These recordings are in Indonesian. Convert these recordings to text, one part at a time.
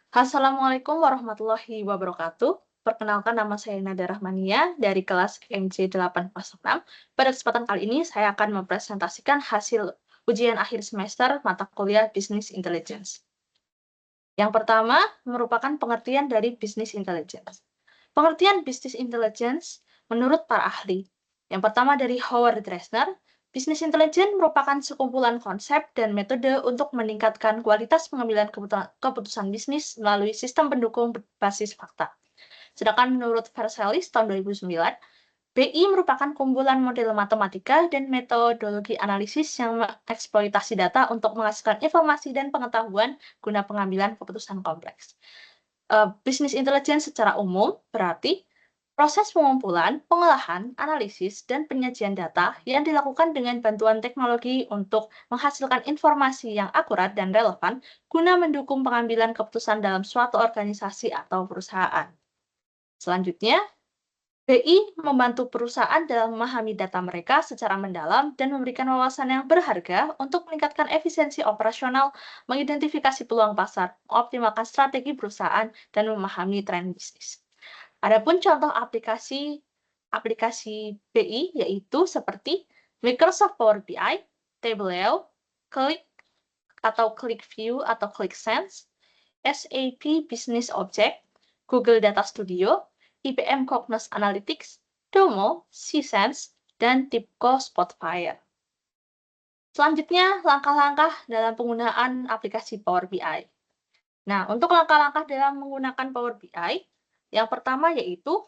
Assalamualaikum warahmatullahi wabarakatuh. Perkenalkan nama saya Nada Rahmania dari kelas MC806. Pada kesempatan kali ini saya akan mempresentasikan hasil ujian akhir semester mata kuliah Business Intelligence. Yang pertama merupakan pengertian dari Business Intelligence. Pengertian Business Intelligence menurut para ahli. Yang pertama dari Howard Dresner, Business Intelligence merupakan sekumpulan konsep dan metode untuk meningkatkan kualitas pengambilan keputusan bisnis melalui sistem pendukung berbasis fakta. Sedangkan menurut Versailles tahun 2009, BI merupakan kumpulan model matematika dan metodologi analisis yang mengeksploitasi data untuk menghasilkan informasi dan pengetahuan guna pengambilan keputusan kompleks. Business intelligence secara umum berarti proses pengumpulan, pengolahan, analisis, dan penyajian data yang dilakukan dengan bantuan teknologi untuk menghasilkan informasi yang akurat dan relevan guna mendukung pengambilan keputusan dalam suatu organisasi atau perusahaan. Selanjutnya, BI membantu perusahaan dalam memahami data mereka secara mendalam dan memberikan wawasan yang berharga untuk meningkatkan efisiensi operasional, mengidentifikasi peluang pasar, mengoptimalkan strategi perusahaan, dan memahami tren bisnis. Adapun contoh aplikasi BI yaitu seperti Microsoft Power BI, Tableau, Click atau ClickView atau ClickSense, SAP Business Object, Google Data Studio, IBM Cognos Analytics, Domo, C-Sense, dan TIBCO Spotfire. Selanjutnya, langkah-langkah dalam penggunaan aplikasi Power BI. Nah, untuk langkah-langkah dalam menggunakan Power BI, yang pertama yaitu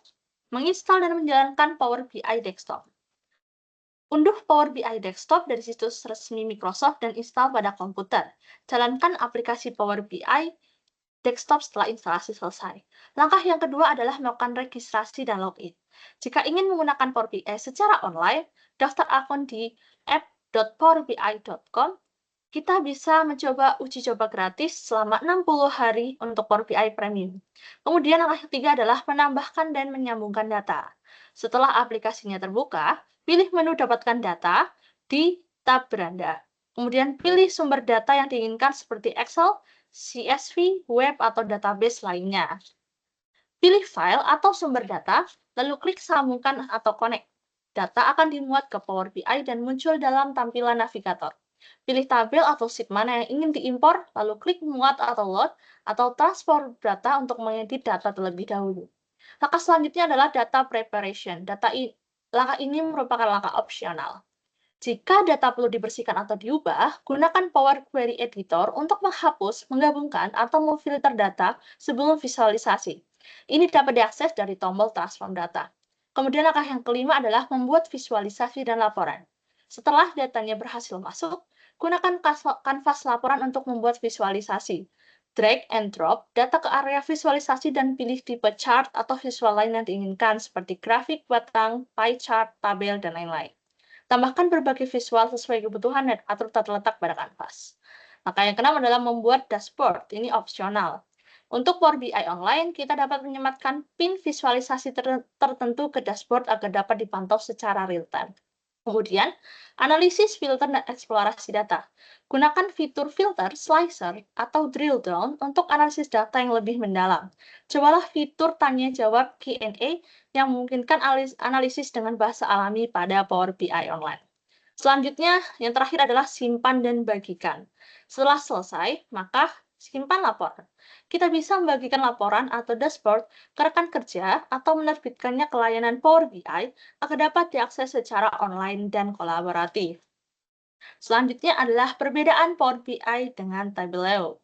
menginstal dan menjalankan Power BI Desktop. Unduh Power BI Desktop dari situs resmi Microsoft dan install pada komputer. Jalankan aplikasi Power BI Desktop setelah instalasi selesai. Langkah yang kedua adalah melakukan registrasi dan login. Jika ingin menggunakan Power BI secara online, daftar akun di app.powerbi.com. Kita bisa mencoba uji coba gratis selama 60 hari untuk Power BI Premium. Kemudian langkah ketiga adalah menambahkan dan menyambungkan data. Setelah aplikasinya terbuka, pilih menu dapatkan data di tab beranda. Kemudian pilih sumber data yang diinginkan seperti Excel, CSV, web, atau database lainnya. Pilih file atau sumber data, lalu klik sambungkan atau connect. Data akan dimuat ke Power BI dan muncul dalam tampilan navigator. Pilih tabel atau sheet mana yang ingin diimpor, lalu klik muat atau load, atau transport data untuk mengedit data terlebih dahulu. Langkah selanjutnya adalah data preparation. Langkah ini merupakan langkah opsional. Jika data perlu dibersihkan atau diubah, gunakan Power Query Editor untuk menghapus, menggabungkan, atau memfilter data sebelum visualisasi. Ini dapat diakses dari tombol Transform Data. Kemudian langkah yang kelima adalah membuat visualisasi dan laporan. Setelah datanya berhasil masuk, gunakan kanvas laporan untuk membuat visualisasi. Drag and drop data ke area visualisasi dan pilih tipe chart atau visual lain yang diinginkan seperti grafik, batang, pie chart, tabel, dan lain-lain. Tambahkan berbagai visual sesuai kebutuhan dan atur tata letak pada kanvas. Maka yang keenam adalah membuat dashboard. Ini opsional. Untuk Power BI Online, kita dapat menyematkan pin visualisasi tertentu ke dashboard agar dapat dipantau secara real-time. Kemudian, analisis, filter, dan eksplorasi data. Gunakan fitur filter, slicer, atau drill down untuk analisis data yang lebih mendalam. Cobalah fitur tanya-jawab Q&A yang memungkinkan analisis dengan bahasa alami pada Power BI Online. Selanjutnya, yang terakhir adalah simpan dan bagikan. Setelah selesai, maka simpan laporan. Kita bisa membagikan laporan atau dashboard ke rekan kerja atau menerbitkannya ke layanan Power BI agar dapat diakses secara online dan kolaboratif. Selanjutnya adalah perbedaan Power BI dengan Tableau.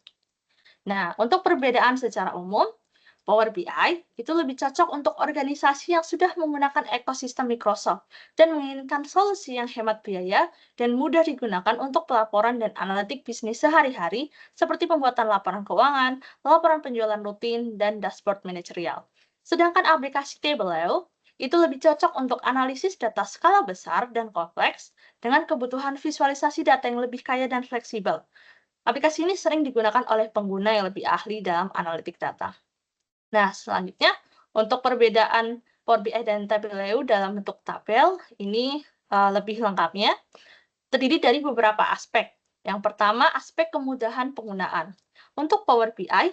Nah, untuk perbedaan secara umum, Power BI itu lebih cocok untuk organisasi yang sudah menggunakan ekosistem Microsoft dan menginginkan solusi yang hemat biaya dan mudah digunakan untuk pelaporan dan analitik bisnis sehari-hari seperti pembuatan laporan keuangan, laporan penjualan rutin, dan dashboard manajerial. Sedangkan aplikasi Tableau itu lebih cocok untuk analisis data skala besar dan kompleks dengan kebutuhan visualisasi data yang lebih kaya dan fleksibel. Aplikasi ini sering digunakan oleh pengguna yang lebih ahli dalam analitik data. Nah, selanjutnya untuk perbedaan Power BI dan Tableau dalam bentuk tabel, ini lebih lengkapnya, terdiri dari beberapa aspek. Yang pertama, aspek kemudahan penggunaan. Untuk Power BI,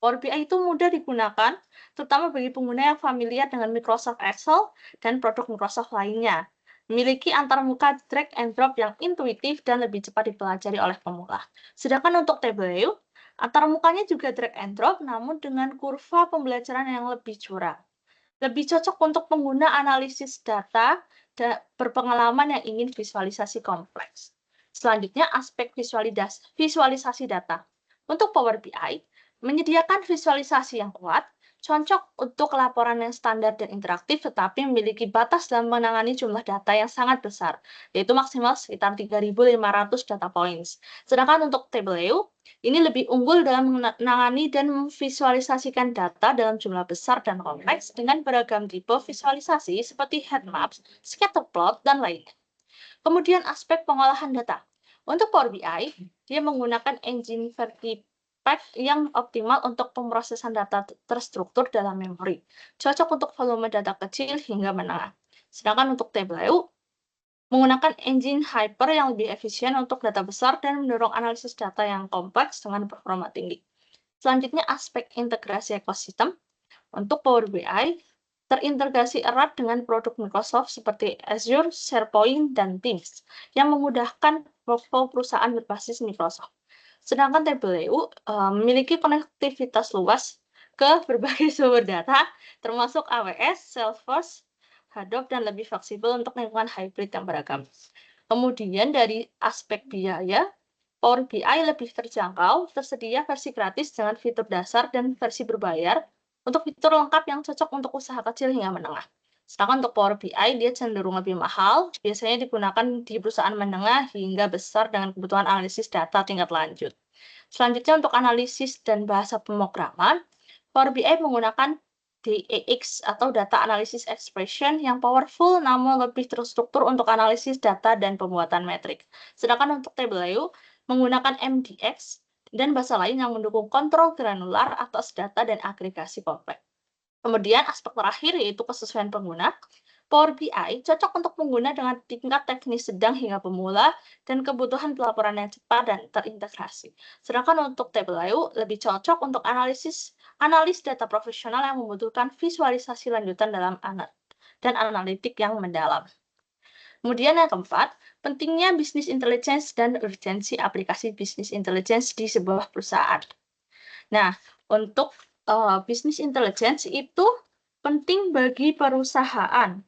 Power BI itu mudah digunakan, terutama bagi pengguna yang familiar dengan Microsoft Excel dan produk Microsoft lainnya. Memiliki antarmuka drag and drop yang intuitif dan lebih cepat dipelajari oleh pemula. Sedangkan untuk Tableau, antarmukanya juga drag and drop, namun dengan kurva pembelajaran yang lebih curam. Lebih cocok untuk pengguna analisis data dan berpengalaman yang ingin visualisasi kompleks. Selanjutnya, aspek visualisasi data. Untuk Power BI, menyediakan visualisasi yang kuat, cocok untuk laporan yang standar dan interaktif, tetapi memiliki batas dalam menangani jumlah data yang sangat besar, yaitu maksimal sekitar 3.500 data points. Sedangkan untuk Tableau, ini lebih unggul dalam menangani dan memvisualisasikan data dalam jumlah besar dan kompleks dengan beragam tipe visualisasi seperti heat maps, scatter plot, dan lainnya. Kemudian aspek pengolahan data. Untuk Power BI, dia menggunakan engine Vertipack yang optimal untuk pemrosesan data terstruktur dalam memori. Cocok untuk volume data kecil hingga menengah. Sedangkan untuk Tableau, menggunakan engine Hyper yang lebih efisien untuk data besar dan mendorong analisis data yang kompleks dengan performa tinggi. Selanjutnya, aspek integrasi ekosistem. Untuk Power BI, terintegrasi erat dengan produk Microsoft seperti Azure, SharePoint, dan Teams yang memudahkan workflow perusahaan berbasis Microsoft. Sedangkan Tableau memiliki konektivitas luas ke berbagai sumber data, termasuk AWS, Salesforce, Hadoop, dan lebih fleksibel untuk lingkungan hybrid yang beragam. Kemudian dari aspek biaya, Power BI lebih terjangkau, tersedia versi gratis dengan fitur dasar dan versi berbayar untuk fitur lengkap yang cocok untuk usaha kecil hingga menengah. Sedangkan untuk Power BI, dia cenderung lebih mahal, biasanya digunakan di perusahaan menengah hingga besar dengan kebutuhan analisis data tingkat lanjut. Selanjutnya untuk analisis dan bahasa pemrograman, Power BI menggunakan DAX atau Data Analysis Expression yang powerful namun lebih terstruktur untuk analisis data dan pembuatan metrik. Sedangkan untuk Tableau menggunakan MDX dan bahasa lain yang mendukung kontrol granular atas data dan agregasi kompleks. Kemudian aspek terakhir yaitu kesesuaian pengguna. Power BI cocok untuk pengguna dengan tingkat teknis sedang hingga pemula dan kebutuhan pelaporan yang cepat dan terintegrasi. Sedangkan untuk Tableau lebih cocok untuk analis data profesional yang membutuhkan visualisasi lanjutan dan analitik yang mendalam. Kemudian yang keempat, pentingnya bisnis intelligence dan urgensi aplikasi bisnis intelligence di sebuah perusahaan. Nah, untuk bisnis intelligence itu penting bagi perusahaan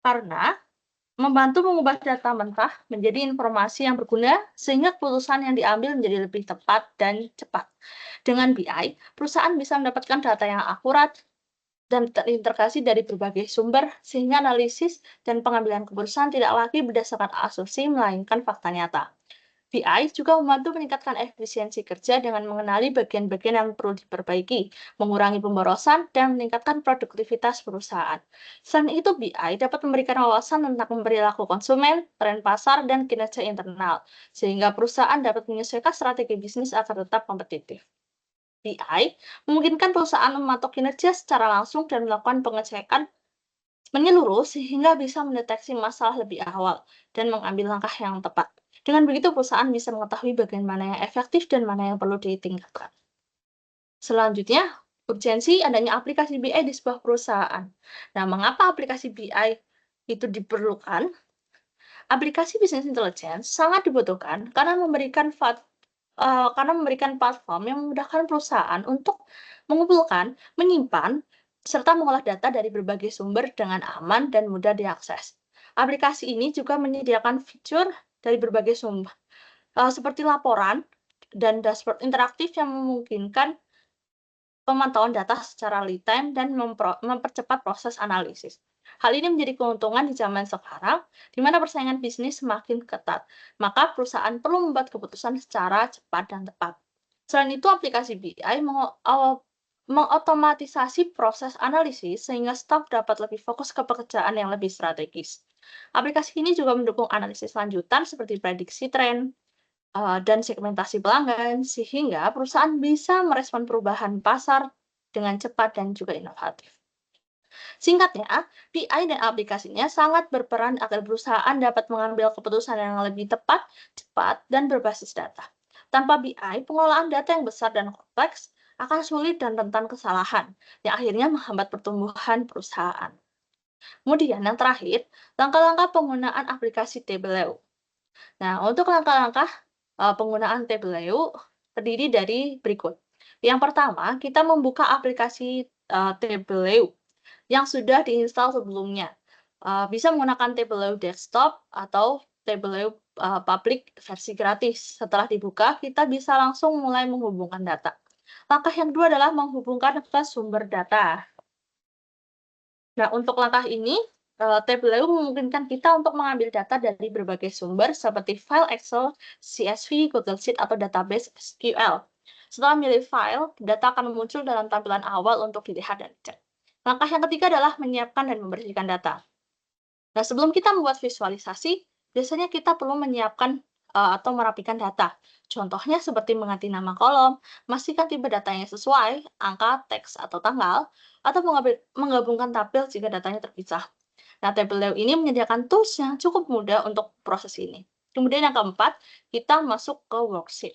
karena membantu mengubah data mentah menjadi informasi yang berguna sehingga keputusan yang diambil menjadi lebih tepat dan cepat. Dengan BI, perusahaan bisa mendapatkan data yang akurat dan terintegrasi dari berbagai sumber sehingga analisis dan pengambilan keputusan tidak lagi berdasarkan asumsi melainkan fakta nyata. BI juga membantu meningkatkan efisiensi kerja dengan mengenali bagian-bagian yang perlu diperbaiki, mengurangi pemborosan, dan meningkatkan produktivitas perusahaan. Selain itu, BI dapat memberikan wawasan tentang perilaku konsumen, tren pasar, dan kinerja internal, sehingga perusahaan dapat menyesuaikan strategi bisnis agar tetap kompetitif. BI memungkinkan perusahaan memantau kinerja secara langsung dan melakukan pengecekan menyeluruh sehingga bisa mendeteksi masalah lebih awal dan mengambil langkah yang tepat. Dengan begitu, perusahaan bisa mengetahui bagian mana yang efektif dan mana yang perlu ditingkatkan. Selanjutnya, urgensi adanya aplikasi BI di sebuah perusahaan. Nah, mengapa aplikasi BI itu diperlukan? Aplikasi Business Intelligence sangat dibutuhkan karena memberikan platform yang memudahkan perusahaan untuk mengumpulkan, menyimpan, serta mengolah data dari berbagai sumber dengan aman dan mudah diakses. Aplikasi ini juga menyediakan fitur dari berbagai sumber, seperti laporan dan dashboard interaktif yang memungkinkan pemantauan data secara real time dan mempercepat proses analisis. Hal ini menjadi keuntungan di zaman sekarang, di mana persaingan bisnis semakin ketat. Maka perusahaan perlu membuat keputusan secara cepat dan tepat. Selain itu, aplikasi BI mengotomatisasi proses analisis sehingga staf dapat lebih fokus ke pekerjaan yang lebih strategis. Aplikasi ini juga mendukung analisis lanjutan seperti prediksi tren, dan segmentasi pelanggan, sehingga perusahaan bisa merespon perubahan pasar dengan cepat dan juga inovatif. Singkatnya, BI dan aplikasinya sangat berperan agar perusahaan dapat mengambil keputusan yang lebih tepat, cepat, dan berbasis data. Tanpa BI, pengelolaan data yang besar dan kompleks akan sulit dan rentan kesalahan, yang akhirnya menghambat pertumbuhan perusahaan. Kemudian yang terakhir, langkah-langkah penggunaan aplikasi Tableau. Nah, untuk langkah-langkah penggunaan Tableau terdiri dari berikut. Yang pertama, kita membuka aplikasi Tableau yang sudah diinstal sebelumnya. Bisa menggunakan Tableau Desktop atau Tableau Public versi gratis. Setelah dibuka, kita bisa langsung mulai menghubungkan data. Langkah yang kedua adalah menghubungkan ke sumber data. Nah, untuk langkah ini, Tableau memungkinkan kita untuk mengambil data dari berbagai sumber seperti file Excel, CSV, Google Sheet, atau database SQL. Setelah memilih file, data akan muncul dalam tampilan awal untuk dilihat dan dicek. Langkah yang ketiga adalah menyiapkan dan membersihkan data. Nah, sebelum kita membuat visualisasi, biasanya kita perlu menyiapkan atau merapikan data. Contohnya seperti mengganti nama kolom, memastikan tipe datanya sesuai, angka, teks, atau tanggal, atau menggabungkan tabel jika datanya terpisah. Nah, Tableau ini menyediakan tools yang cukup mudah untuk proses ini. Kemudian yang keempat, kita masuk ke worksheet.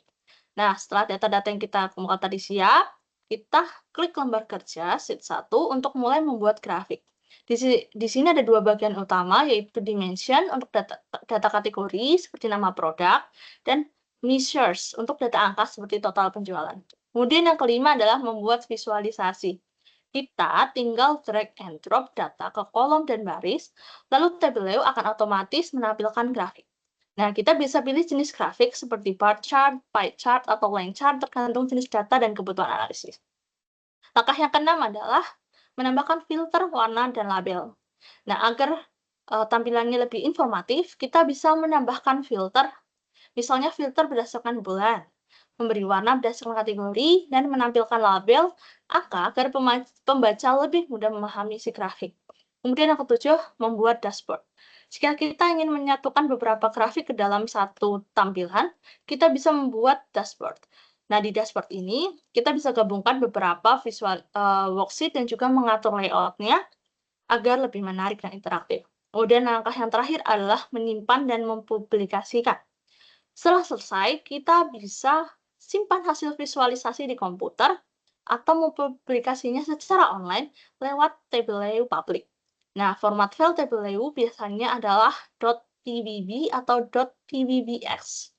Nah, setelah data-data yang kita kemukakan tadi siap, kita klik lembar kerja sheet 1 untuk mulai membuat grafik. Di sini ada dua bagian utama, yaitu dimension untuk data kategori seperti nama produk, dan measures untuk data angka seperti total penjualan. Kemudian yang kelima adalah membuat visualisasi. Kita tinggal drag and drop data ke kolom dan baris, lalu Tableau akan otomatis menampilkan grafik. Nah, kita bisa pilih jenis grafik seperti bar chart, pie chart, atau line chart tergantung jenis data dan kebutuhan analisis. Langkah yang keenam adalah menambahkan filter warna dan label. Nah, agar tampilannya lebih informatif, kita bisa menambahkan filter, misalnya filter berdasarkan bulan, memberi warna berdasarkan kategori, dan menampilkan label angka agar pembaca lebih mudah memahami isi grafik. Kemudian yang ketujuh, membuat dashboard. Jika kita ingin menyatukan beberapa grafik ke dalam satu tampilan, kita bisa membuat dashboard. Nah, di dashboard ini, kita bisa gabungkan beberapa visual worksheet dan juga mengatur layout-nya agar lebih menarik dan interaktif. Kemudian langkah yang terakhir adalah menyimpan dan mempublikasikan. Setelah selesai, kita bisa simpan hasil visualisasi di komputer atau mempublikasinya secara online lewat Tableau Public. Nah, format file Tableau biasanya adalah .pbb atau .pbbx.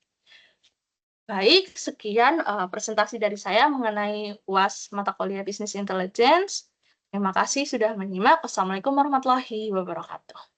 Baik, sekian presentasi dari saya mengenai UAS mata kuliah Business Intelligence. Terima kasih sudah menyimak. Wassalamualaikum warahmatullahi wabarakatuh.